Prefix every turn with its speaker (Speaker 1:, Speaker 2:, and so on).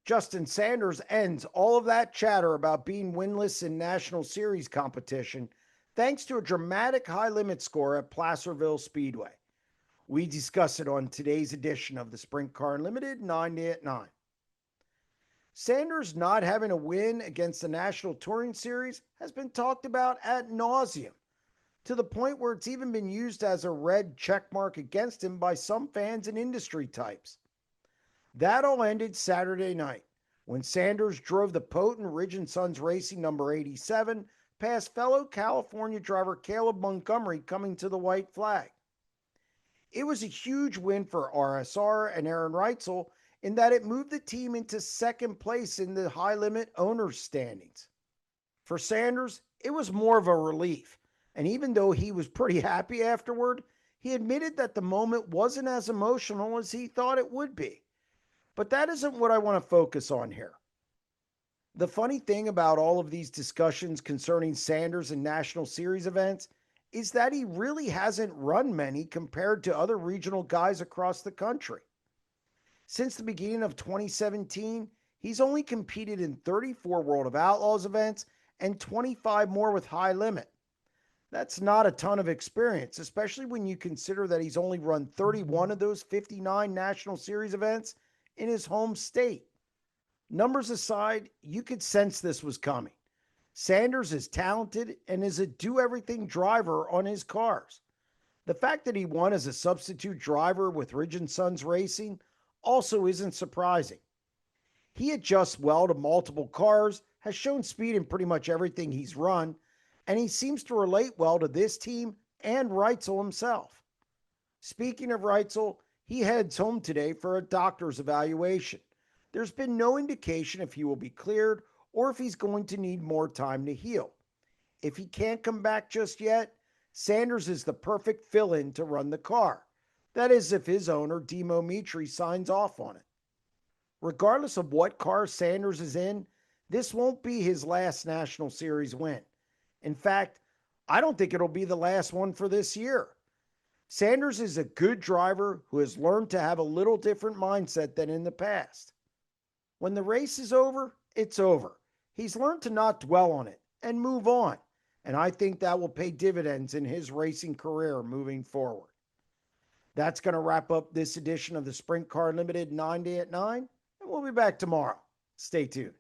Speaker 1: Justin Sanders ends all of that chatter about being winless in National Series competition thanks to a dramatic high limit score at Placerville Speedway. We discuss it on today's edition of the Sprint Car Unlimited 90 at 9. Sanders not having a win against the National Touring Series has been talked about ad nauseum, to the point where it's even been used as a red checkmark against him by some fans and industry types. That all ended Saturday night when Sanders drove the potent Ridge & Sons Racing number 87 past fellow California driver Caleb Montgomery coming to the white flag. It was a huge win for RSR and Aaron Reitzel in that it moved the team into second place in the high limit owners standings. For Sanders, it was more of a relief, and even though he was pretty happy afterward, he admitted that the moment wasn't as emotional as he thought it would be. But that isn't what I want to focus on here. The funny thing about all of these discussions concerning Sanders and National Series events is that he really hasn't run many compared to other regional guys across the country. Since the beginning of 2017, he's only competed in 34 World of Outlaws events and 25 more with high limit. That's not a ton of experience, especially when you consider that he's only run 31 of those 59 National Series events in his home state. Numbers aside, you could sense this was coming. Sanders is talented and is a do-everything driver on his cars. The fact that he won as a substitute driver with Ridge & Sons Racing also isn't surprising. He adjusts well to multiple cars, has shown speed in pretty much everything he's run, and he seems to relate well to this team and Reitzel himself. Speaking of Reitzel, he heads home today for a doctor's evaluation. There's been no indication if he will be cleared or if he's going to need more time to heal. If he can't come back just yet, Sanders is the perfect fill-in to run the car. That is, if his owner, Demo Mitri, signs off on it. Regardless of what car Sanders is in, this won't be his last National Series win. In fact, I don't think it'll be the last one for this year. Sanders is a good driver who has learned to have a little different mindset than in the past. When the race is over, it's over. He's learned to not dwell on it and move on, and I think that will pay dividends in his racing career moving forward. That's going to wrap up this edition of the Sprint Car Unlimited 90 at 9, and we'll be back tomorrow. Stay tuned.